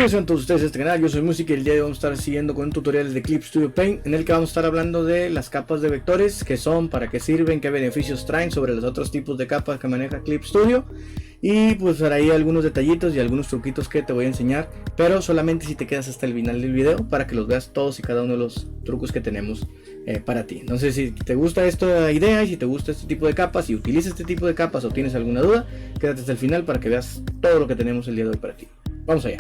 Bienvenidos a todos ustedes a este canal, yo soy Music y el día de hoy vamos a estar siguiendo con un tutorial de Clip Studio Paint en el que vamos a estar hablando de las capas de vectores, qué son, para qué sirven, qué beneficios traen sobre los otros tipos de capas que maneja Clip Studio y pues por ahí algunos detallitos y algunos truquitos que te voy a enseñar, pero solamente si te quedas hasta el final del video para que los veas todos y cada uno de los trucos que tenemos para ti. Entonces si te gusta esta idea y si te gusta este tipo de capas, si utilizas este tipo de capas o tienes alguna duda, quédate hasta el final para que veas todo lo que tenemos el día de hoy para ti. Vamos allá.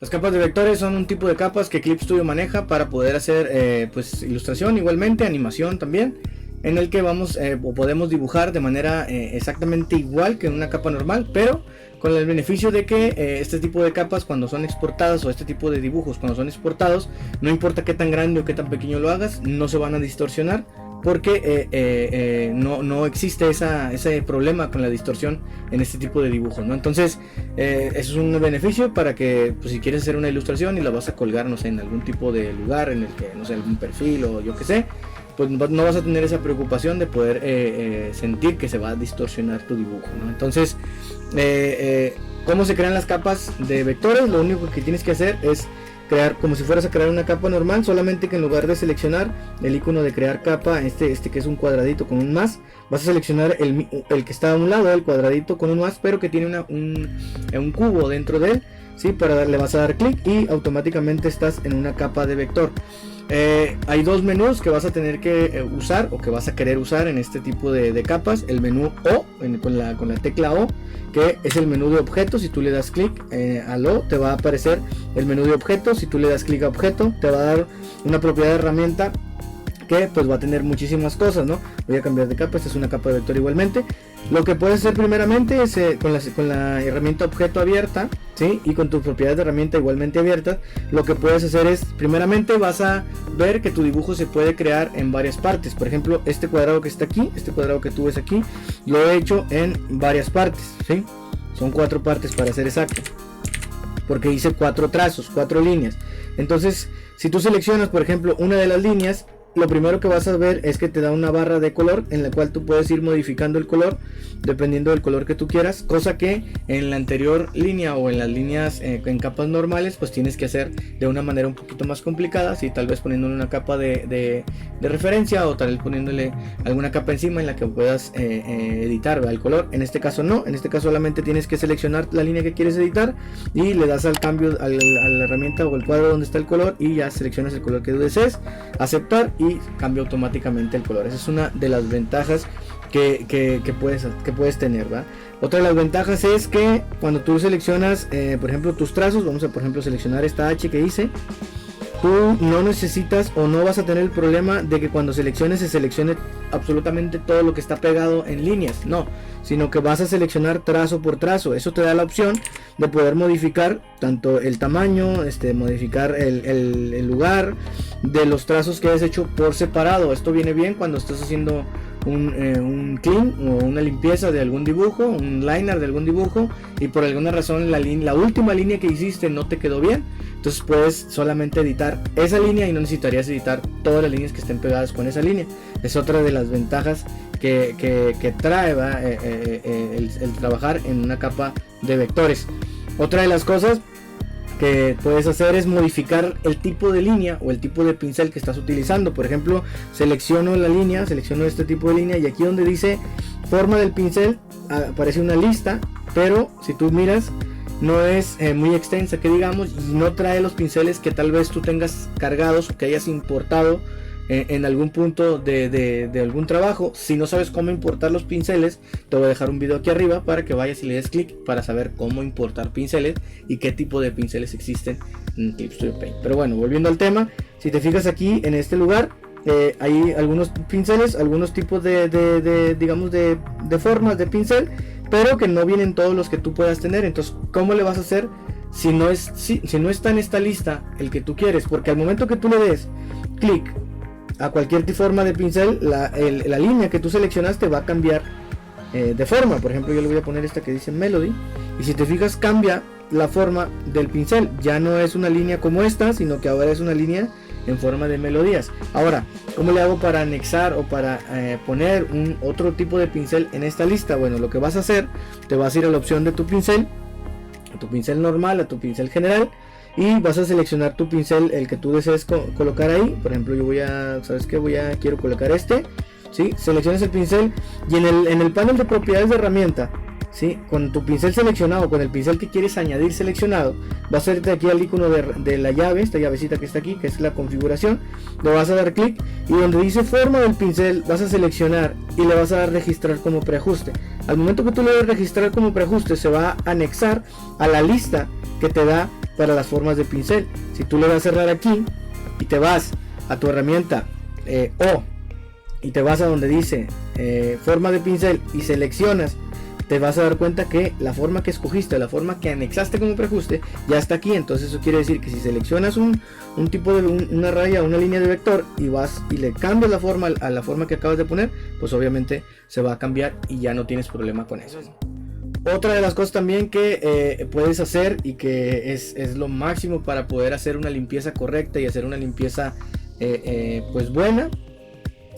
Las capas de vectores son un tipo de capas que Clip Studio maneja para poder hacer pues ilustración, igualmente animación también, en el que vamos o podemos dibujar de manera exactamente igual que en una capa normal, pero con el beneficio de que este tipo de capas cuando son exportadas, o este tipo de dibujos cuando son exportados, no importa qué tan grande o qué tan pequeño lo hagas, no se van a distorsionar, porque no existe ese problema con la distorsión en este tipo de dibujos, ¿no? Entonces eso es un beneficio para que pues, si quieres hacer una ilustración y la vas a colgar, no sé, en algún tipo de lugar en el que, no sé, algún perfil o yo que sé, pues no vas a tener esa preocupación de poder sentir que se va a distorsionar tu dibujo, ¿no? Entonces ¿cómo se crean las capas de vectores? Lo único que tienes que hacer es crear como si fueras a crear una capa normal, solamente que en lugar de seleccionar el icono de crear capa, este que es un cuadradito con un más, vas a seleccionar el que está a un lado, el cuadradito con un más, pero que tiene un cubo dentro de él, ¿sí? Le vas a dar clic y automáticamente estás en una capa de vector. Hay dos menús que vas a tener que usar o que vas a querer usar en este tipo de capas. El menú O con la tecla O, que es el menú de objetos. Si tú le das clic al O, te va a aparecer el menú de objetos. Si tú le das clic a objeto, te va a dar una propiedad de herramienta que pues va a tener muchísimas cosas, ¿no? Voy a cambiar de capa, esta es una capa de vector igualmente. Lo que puedes hacer primeramente es con la herramienta objeto abierta, ¿sí? Y con tus propiedades de herramienta igualmente abiertas, lo que puedes hacer es, primeramente vas a ver que tu dibujo se puede crear en varias partes. Por ejemplo, este cuadrado que está aquí, este cuadrado que tú ves aquí, lo he hecho en varias partes, ¿sí? Son 4 partes para ser exacto, porque hice 4 trazos, 4 líneas. Entonces, si tú seleccionas, por ejemplo, una de las líneas, lo primero que vas a ver es que te da una barra de color en la cual tú puedes ir modificando el color dependiendo del color que tú quieras, cosa que en la anterior línea o en las líneas en capas normales pues tienes que hacer de una manera un poquito más complicada, si tal vez poniéndole una capa de referencia o tal vez poniéndole alguna capa encima en la que puedas editar, ¿verdad? El color. En este caso no, en este caso solamente tienes que seleccionar la línea que quieres editar y le das al cambio a la herramienta o el cuadro donde está el color y ya seleccionas el color que tú desees, aceptar y cambia automáticamente el color. Esa es una de las ventajas que puedes tener, ¿verdad? Otra de las ventajas es que cuando tú seleccionas por ejemplo tus trazos, vamos a por ejemplo seleccionar esta H que hice, tú no necesitas o no vas a tener el problema de que cuando selecciones se seleccione absolutamente todo lo que está pegado en líneas, no, sino que vas a seleccionar trazo por trazo. Eso te da la opción de poder modificar tanto el tamaño, modificar el lugar de los trazos que has hecho por separado. Esto viene bien cuando estás haciendo un clean o una limpieza de algún dibujo, un liner de algún dibujo y por alguna razón la última línea que hiciste no te quedó bien, entonces puedes solamente editar esa línea y no necesitarías editar todas las líneas que estén pegadas con esa línea. Es otra de las ventajas que trae el trabajar en una capa de vectores. Otra de las cosas que puedes hacer es modificar el tipo de línea o el tipo de pincel que estás utilizando. Por ejemplo, selecciono la línea, selecciono este tipo de línea y aquí donde dice forma del pincel aparece una lista, pero si tú miras no es muy extensa que digamos y no trae los pinceles que tal vez tú tengas cargados o que hayas importado en algún punto de algún trabajo. Si no sabes cómo importar los pinceles, te voy a dejar un video aquí arriba para que vayas y le des clic para saber cómo importar pinceles y qué tipo de pinceles existen en Clip Studio Paint. Pero bueno, volviendo al tema, si te fijas aquí en este lugar hay algunos pinceles, algunos tipos digamos de formas de pincel, pero que no vienen todos los que tú puedas tener. Entonces, ¿cómo le vas a hacer si no está en esta lista el que tú quieres? Porque al momento que tú le des clic a cualquier forma de pincel, la línea que tú seleccionaste va a cambiar de forma. Por ejemplo, yo le voy a poner esta que dice Melody y si te fijas cambia la forma del pincel, ya no es una línea como esta, sino que ahora es una línea en forma de melodías. Ahora, ¿cómo le hago para anexar o para poner otro tipo de pincel en esta lista? Bueno, lo que vas a hacer, te vas a ir a la opción de tu pincel, a tu pincel normal, a tu pincel general, y vas a seleccionar tu pincel, el que tú desees colocar ahí. Por ejemplo, yo voy a, ¿sabes qué? Quiero colocar este, ¿sí? Seleccionas el pincel y en el panel de propiedades de herramienta, ¿sí? Con tu pincel seleccionado, con el pincel que quieres añadir seleccionado, vas a irte aquí al icono de la llave, esta llavecita que está aquí, que es la configuración. Le vas a dar clic y donde dice forma del pincel vas a seleccionar y le vas a dar registrar como preajuste. Al momento que tú le das registrar como preajuste, se va a anexar a la lista que te da para las formas de pincel. Si tú le das a cerrar aquí y te vas a tu herramienta y te vas a donde dice forma de pincel y seleccionas, te vas a dar cuenta que la forma que escogiste, la forma que anexaste como preajuste, ya está aquí. Entonces eso quiere decir que si seleccionas un tipo de una raya, una línea de vector, y vas y le cambias la forma a la forma que acabas de poner, pues obviamente se va a cambiar y ya no tienes problema con eso. Otra de las cosas también que puedes hacer y que es lo máximo para poder hacer una limpieza correcta y hacer una limpieza pues buena,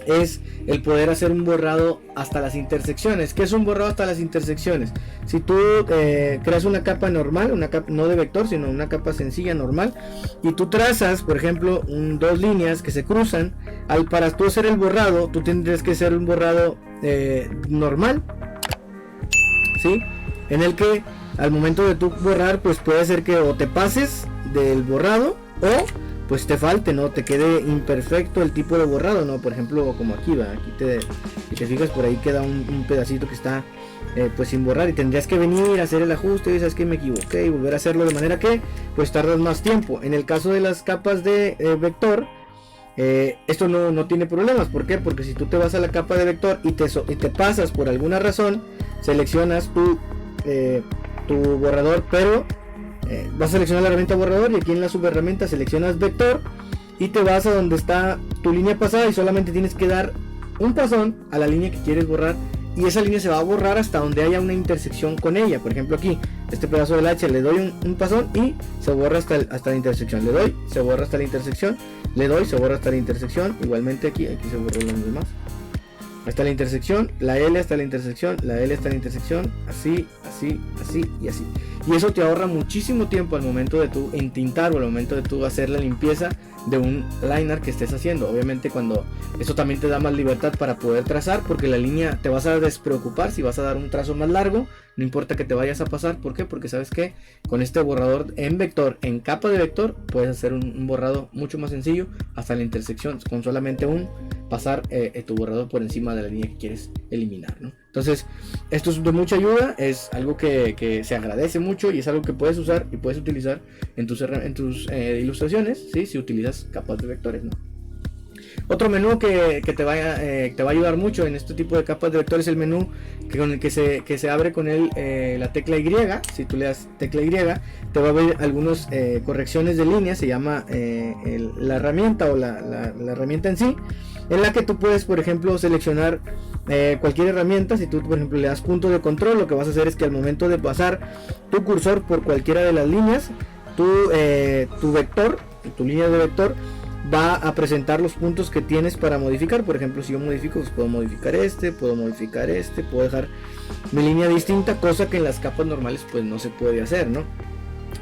es el poder hacer un borrado hasta las intersecciones. ¿Qué es un borrado hasta las intersecciones? Si tú creas una capa normal, una capa no de vector, sino una capa sencilla normal, y tú trazas, por ejemplo, dos líneas que se cruzan, para tú hacer el borrado, tú tendrías que hacer un borrado normal, ¿sí? En el que al momento de tú borrar, pues puede ser que o te pases del borrado o pues te falte, ¿no? Te quede imperfecto el tipo de borrado, ¿no? Por ejemplo, como aquí va, si te fijas por ahí queda un pedacito que está pues sin borrar, y tendrías que venir a hacer el ajuste y sabes que me equivoqué y volver a hacerlo, de manera que pues tardas más tiempo. En el caso de las capas de vector, esto no tiene problemas. ¿Por qué? Porque si tú te vas a la capa de vector y te pasas por alguna razón, seleccionas tu borrador, pero vas a seleccionar la herramienta borrador y aquí en la subherramienta seleccionas vector y te vas a donde está tu línea pasada y solamente tienes que dar un pasón a la línea que quieres borrar, y esa línea se va a borrar hasta donde haya una intersección con ella. Por ejemplo, aquí este pedazo del H le doy un pasón y se borra hasta la intersección, le doy, se borra hasta la intersección, le doy, se borra hasta la intersección. Igualmente aquí se borró los demás hasta la intersección, la L hasta la intersección, la L hasta la intersección, así, así, así y así. Y eso te ahorra muchísimo tiempo al momento de tú entintar o al momento de tú hacer la limpieza de un liner que estés haciendo. Obviamente cuando eso también te da más libertad para poder trazar, porque la línea te vas a despreocupar si vas a dar un trazo más largo, no importa que te vayas a pasar. ¿Por qué? Porque sabes que con este borrador en vector, en capa de vector, puedes hacer un borrado mucho más sencillo hasta la intersección, con solamente pasar tu borrador por encima de la línea que quieres eliminar, ¿no? Entonces esto es de mucha ayuda, es algo que se agradece mucho y es algo que puedes usar y puedes utilizar en tus ilustraciones, ¿sí? Si utilizas capas de vectores, ¿no? Otro menú que te va a ayudar mucho en este tipo de capas de vectores es el menú con el que se abre con la tecla Y. Si tú le das tecla Y, te va a ver algunas correcciones de línea. Se llama la herramienta o la herramienta en sí, en la que tú puedes, por ejemplo, seleccionar cualquier herramienta. Si tú, por ejemplo, le das punto de control, lo que vas a hacer es que al momento de pasar tu cursor por cualquiera de las líneas, tu vector, tu línea de vector va a presentar los puntos que tienes para modificar. Por ejemplo, si yo modifico, pues puedo modificar puedo dejar mi línea distinta, cosa que en las capas normales pues no se puede hacer, ¿no?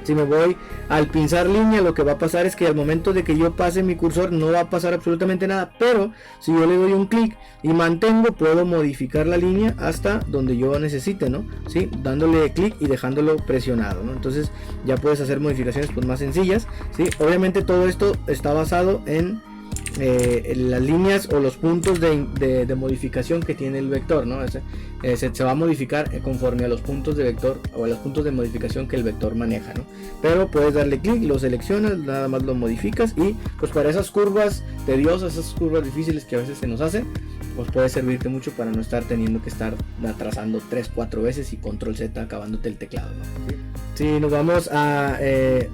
Si me voy al pinzar línea, lo que va a pasar es que al momento de que yo pase mi cursor no va a pasar absolutamente nada, pero si yo le doy un clic y mantengo, puedo modificar la línea hasta donde yo necesite, ¿no? ¿Sí? Dándole clic y dejándolo presionado, ¿no? Entonces ya puedes hacer modificaciones pues más sencillas, ¿sí? Obviamente todo esto está basado en las líneas o los puntos de modificación que tiene el vector, ¿no? Se va a modificar conforme a los puntos de vector o a los puntos de modificación que el vector maneja, ¿no? Pero puedes darle clic, lo seleccionas, nada más lo modificas, y pues para esas curvas tediosas, esas curvas difíciles que a veces se nos hacen, pues puede servirte mucho para no estar teniendo que estar trazando 3-4 veces y control Z acabándote el teclado, ¿no? Si nos vamos a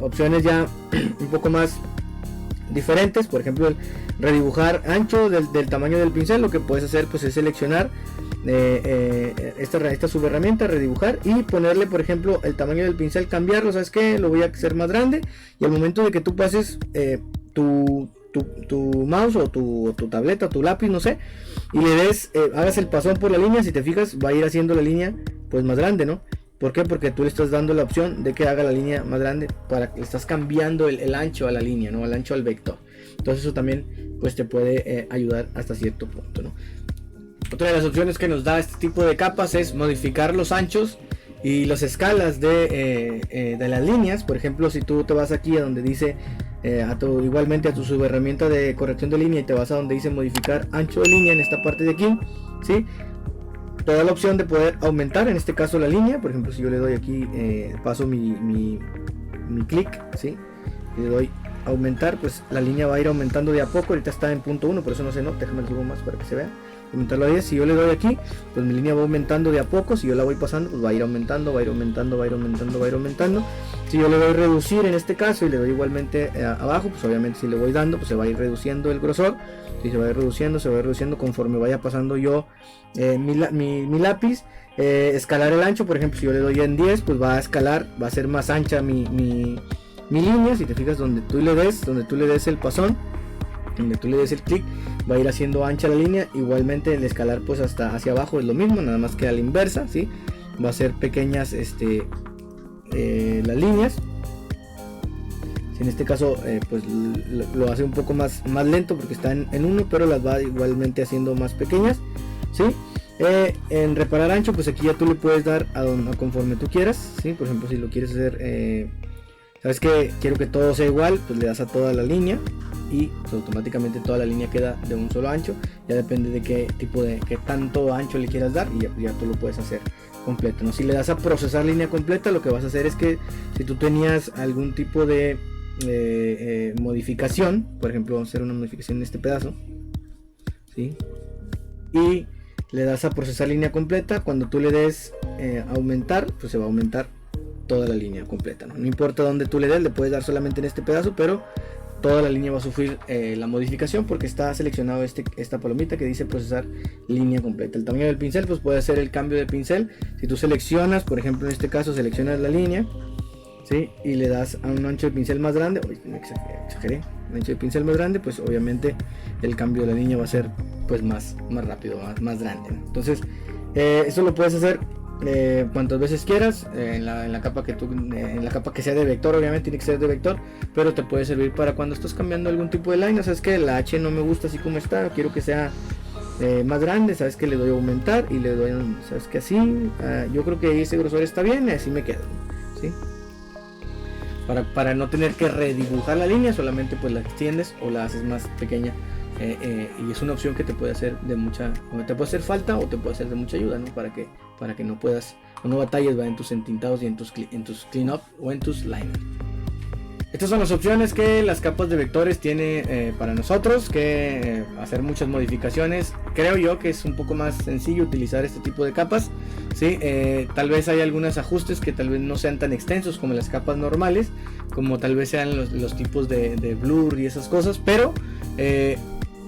opciones ya un poco más diferentes, por ejemplo, el redibujar ancho del tamaño del pincel, lo que puedes hacer pues es seleccionar esta subherramienta, redibujar, y ponerle, por ejemplo, el tamaño del pincel, cambiarlo. ¿Sabes qué? Lo voy a hacer más grande, y al momento de que tú pases tu mouse o tu tableta o tu lápiz, no sé, y le des, hagas el pasón por la línea. Si te fijas, va a ir haciendo la línea pues más grande, ¿no? ¿Por qué? Porque tú le estás dando la opción de que haga la línea más grande, para que le estás cambiando el ancho a la línea, ¿no? Al ancho al vector. Entonces eso también pues te puede ayudar hasta cierto punto, ¿no? Otra de las opciones que nos da este tipo de capas es modificar los anchos y las escalas de las líneas. Por ejemplo, si tú te vas aquí a donde dice igualmente a tu subherramienta de corrección de línea y te vas a donde dice modificar ancho de línea, en esta parte de aquí, ¿sí? Te da la opción de poder aumentar, en este caso, la línea. Por ejemplo, si yo le doy aquí, paso mi clic, ¿sí? Y le doy aumentar, pues la línea va a ir aumentando de a poco. Ahorita está en punto 1, por eso no se nota. Déjame lo subo más para que se vea. Aumentarlo a 10. Si yo le doy aquí, pues mi línea va aumentando de a poco. Si yo la voy pasando, pues va a ir aumentando, va a ir aumentando, va a ir aumentando, va a ir aumentando. Si yo le doy reducir en este caso y le doy igualmente abajo, pues obviamente si le voy dando, pues se va a ir reduciendo el grosor. Si se va a ir reduciendo conforme vaya pasando yo mi lápiz. Escalar el ancho, por ejemplo, si yo le doy en 10, pues va a escalar, va a ser más ancha mi línea. Si te fijas, donde tú le des el pasón, donde tú le des el clic, va a ir haciendo ancha la línea. Igualmente el escalar pues hasta hacia abajo es lo mismo, nada más que a la inversa, ¿sí? Va a ser pequeñas las líneas. Si en este caso pues lo hace un poco más lento porque está en 1, pero las va igualmente haciendo más pequeñas, ¿sí? En reparar ancho, pues aquí ya tú le puedes dar a conforme tú quieras, ¿sí? Por ejemplo, si lo quieres hacer, sabes que quiero que todo sea igual, pues le das a toda la línea y pues, automáticamente toda la línea queda de un solo ancho. Ya depende de qué tanto ancho le quieras dar, y ya tú lo puedes hacer completo, ¿no? Si le das a procesar línea completa, lo que vas a hacer es que si tú tenías algún tipo de modificación, por ejemplo, vamos a hacer una modificación en este pedazo, ¿sí? Y le das a procesar línea completa. Cuando tú le des aumentar, pues se va a aumentar toda la línea completa, ¿no? No importa dónde tú le des, le puedes dar solamente en este pedazo, pero toda la línea va a sufrir la modificación porque está seleccionado esta palomita que dice procesar línea completa. El tamaño del pincel, pues puede ser el cambio de pincel. Si tú seleccionas, por ejemplo, en este caso seleccionas la línea, ¿sí? Y le das a un ancho de pincel más grande, exageré, un ancho de pincel más grande, pues obviamente el cambio de la línea va a ser pues más rápido, más grande, ¿no? Entonces eso lo puedes hacer cuantas veces quieras, en la capa que sea de vector. Obviamente tiene que ser de vector, pero te puede servir para cuando estás cambiando algún tipo de line. Sabes que la H no me gusta así como está, quiero que sea más grande, sabes que le doy a aumentar y le doy, sabes que así, yo creo que ese grosor está bien, así me quedo, ¿sí? Para no tener que redibujar la línea, solamente pues la extiendes o la haces más pequeña. Y es una opción que te puede hacer te puede hacer falta o te puede hacer de mucha ayuda, ¿no? Para que no puedas o no batalles, en tus entintados y en tus clean up o en tus line. Estas son las opciones que las capas de vectores tiene para nosotros, que hacer muchas modificaciones. Creo yo que es un poco más sencillo utilizar este tipo de capas, ¿sí? Tal vez hay algunos ajustes que tal vez no sean tan extensos como las capas normales, como tal vez sean los tipos de blur y esas cosas, pero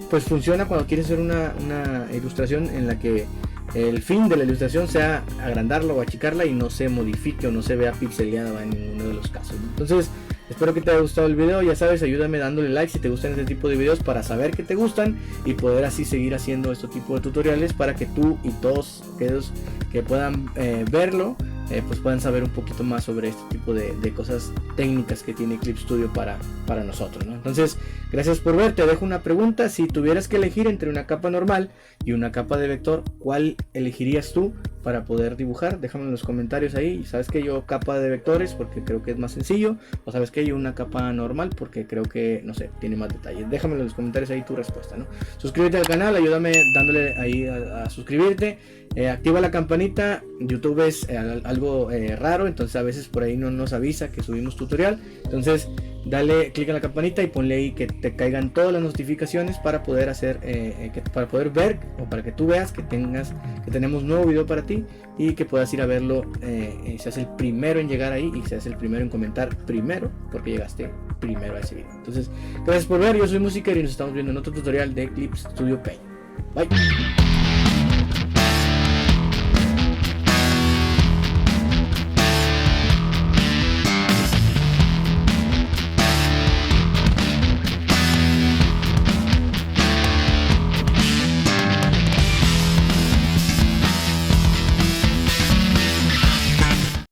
pues funciona cuando quieres hacer una ilustración en la que el fin de la ilustración sea agrandarla o achicarla y no se modifique o no se vea pixeleada en ninguno de los casos, ¿no? Entonces espero que te haya gustado el video. Ya sabes, ayúdame dándole like si te gustan este tipo de videos para saber que te gustan y poder así seguir haciendo este tipo de tutoriales para que tú y todos aquellos que puedan verlo pues puedan saber un poquito más sobre este tipo de cosas técnicas que tiene Clip Studio para nosotros, ¿no? Entonces, gracias por ver. Te dejo una pregunta: si tuvieras que elegir entre una capa normal y una capa de vector, ¿cuál elegirías tú para poder dibujar? Déjame en los comentarios ahí. Sabes que yo capa de vectores porque creo que es más sencillo, o sabes que yo una capa normal porque creo que, no sé, tiene más detalles. Déjame en los comentarios ahí tu respuesta, ¿no? Suscríbete al canal, ayúdame dándole ahí a suscribirte. Activa la campanita. YouTube es algo raro, entonces a veces por ahí no nos avisa que subimos tutorial. Entonces dale clic en la campanita y ponle ahí que te caigan todas las notificaciones para poder hacer para poder ver, o para que tú veas que tenemos nuevo video para ti y que puedas ir a verlo. Seas el primero en llegar ahí y seas el primero en comentar primero porque llegaste primero a ese video. Entonces, gracias por ver. Yo soy Musiker y nos estamos viendo en otro tutorial de Clip Studio Paint. Bye.